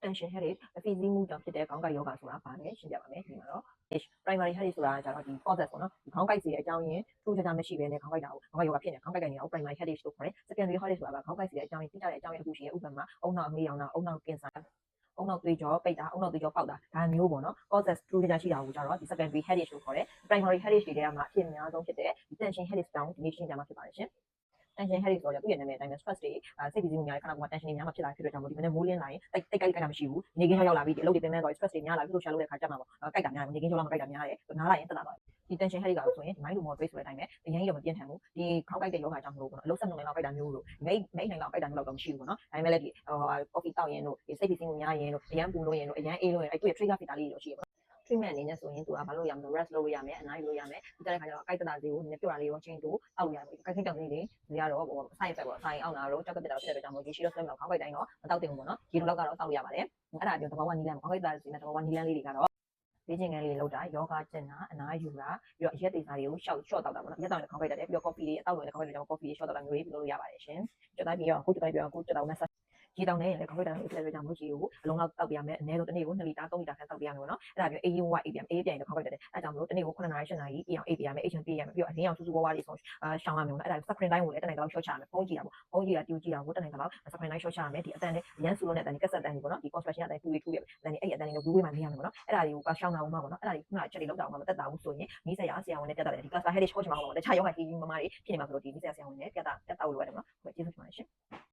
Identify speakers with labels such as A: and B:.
A: tension headache အဖိစီးမှုကြောင့်ဖြစ်တဲ့ခေါင်းကိုက်ယောဂဆိုတာပါမယ်ရှင်းပြပါမယ်ဒီမှာတော့ primary headache ဆိုတာကျတော့ဒီ causes ပေါ့နော်ဒီခေါင်းကိုက်စီတဲ့အကြောင်းရင်းထူးခြားခြားမရှိဘဲနဲ့ခေါင်းကိုက်တာကိုခေါင်းကိုက်ယောဂဖြစ်နေခေါင်းကိုက်နေတာကို primary headache လို့ခေါ်တယ် secondary headache ဆိုတာကခေါင်းကိုက်စီတဲ့အကြောင်းရင်းတိကျတဲ့အကြောင်းရင်းတစ်ခုရှိရဲ့ဥပမာအုံနောက်အမေးရောင်တာအုံနောက်ကင်ဆာအုံနောက်သွေးကြောပိတ်တာအုံနောက်သွေးကြောပေါက်တာဒါမျိုးပေါ့နော် causes ထူးခြားခြားရှိတာကိုကျတော့ဒီ secondary headache လို့ခေါ်တယ် primary headache တွေထဲမှာအဖြစ်အများဆုံးဖြစ်တဲ့ဒီ tension headache ကြောင့်ဒီနေ့ရှင်းပြမှာဖြစ်ပါတယ်ရှင်tension headache ဆိုတော့သူ့ရဲ့နာမည်အတိုင်းပဲ stress တွေစိတ်ပူမှုများတဲ့ခန္ဓာကိုယ်မှာ tension တွေများမှဖြစ်လာဖြစ်တဲ့ကြောင့်မို့ဒီမနေ့မိုးလင်းလာရင်တိတ်ကြိုက်တာမရှိဘူးနေကင်းရောက်လာပြီးဒီအလုပ်တွေပင်ပန်းသွား stress တွေများလာပြီးလို့ရှာလို့တဲ့ခါကျမှပေါ့ကြိုက်တာများတယ်နေကင်းရောက်လာမှကြိုက်တာများတယ်နားလာရင်တက်လာသွားဒီ tension headache ကဆိုရင်ဒီ mind to moderate ဆိုတဲ့အတိုင်းပဲအရင်ကြီးတော့မပြင်းထန်ဘူးဒီခေါင်းကိုက်တဲ့ယောဂကြောင့်မလို့ပေါ့နော်အလုပ်ဆက်လုပ်နေလောက်ကြိုက်တာမျိုးလို့မိတ်နိုင်လောက်ကြိုက်တာမျိုးတော့မရှိဘူးပေါ့နော်ဒါပေမဲ့လည်းဒီ coffee တောက်ရင်တို့ဒီစိတ်ပူမှုများရင်တို့အရန်ပူလို့ရင်တို့အရန်အေးလို့ရင်အဲ့သူ့ရဲ့ trigger factor လေးတွေတော့ရှိရပါ treatment အနေနဲ့ဆိုရင်သူကဘာလို့ရမလဲ rest လုပ်လို့ရမယ်အနားယူလို့ရမယ်ဒီတဲ့ခါကျတော့ကြိုက်တတာစီကိုနည်းနည်းပြော့တာလေးရောချင်းတူအောက်ရမယ်ကြိုက်ကြောင်လေးတွေဒီကတော့ side effect ပေါ့ဆိုင်အောင်တာတော့ကြောက်ကပြတာဖြစ်တဲ့ကြောင့်မို့ရေရှိတော့ဆွဲမလို့ခေါင်းကိုက်တိုင်းတော့မတောက်တင်ဘူးပေါ့နော်ရေလိုလောက်ကတော့တောက်လို့ရပါတယ်အဲ့ဒါပြောသဘာဝနီလန်းခေါင်းကိုက်တာစီနဲ့သဘာဝနီလန်းလေးတွေကတော့ဘေးကျင်ကန်လေးလောက်တာယောဂကျင်တာအနားယူတာပြီးတော့ရက်တေစာတွေကိုရှော့တောက်တာပေါ့နော်ရက်တောက်ရင်ခေါင်းကိုက်တတ်တယ်ပြီးတော့ coffee တွေအတောက်လို့လည်းခေါင်းကိုက်တဲ့ကြောင့် coffee တွေရှော့တောက်တာမျိုးတွေပြုလုပ်လို့ရပါတယ်ရှင်ကြက်တိုင်းပြီးတော့အခုကြက်တိုင်းပြီးတော့အခုကြက်တောင် massage ရေတောင်နဲ့လည်းခေါင်းကိုက်တာမျိုးဖြစ်တဲ့ကြောင့်မို့ရေကိုအလုံးလောက်တောက်ပြရမယ်အနည်းဆုံးတစ်နေ့ကို2လီတာ3လီတာခန့်တောက်ပြရမယ်ပေါ့နော်အဲ့ဒါပြီးအေးဝအေးပြန်အေးပြန်ရင်ခေါင်းကိုက်တတ်တယ်အဲ့ဒါကြောင့်မို့တစ်နေ့ကို9နာရီ10နာရီအေးအောင်အေးပြရမယ်အိတ်ချင်ပြရမယ်ပြီးတော့အရင်းအောင်စူးစူးဝါးဝါးလေးဆုံးရှောင်းရမယ်ပေါ့နော်အဲ့ဒါ screen time ကိုလည်းတနေ့တော့ short ချရမယ်ဖုန်းကြည့်တာပေါ့ဖုန်းကြည့်တာတူကြည့်တာကိုတနေ့တော့ screen time short ချရမယ်ဒီအတန်နဲ့ရန်ဆူလို့နဲ့အတန်ကက်ဆက်တန်ကြီးပေါ့နော်ဒီ construction အတန်ထူထူရအတန်အဲ့အတန်လေးကိုဝေးဝေးမှနေရမယ်ပေါ့နော်အဲ့ဒါတွေကိုရှောင်းတာဦးမှာပေါ့နော်အဲ့ဒါတွေခုနကချက်တွေလောက်တာဦးမှာမတက်တာဘူးဆိုရင်နီးစရာဆရာဝန်နဲ့ပြတ်တာတယ်ဒီ cluster headache coach မှာပေါ့တခြားယောဂကြီးကြီးမမတွေဖြစ်နေမှာဆိုတော့ဒီနီးစရာဆရာဝန်နဲ့ပြတ်တာဦးလို့ရတယ်ပေါ့နော်ကျေးဇူးတင်ပါတယ်ရှင်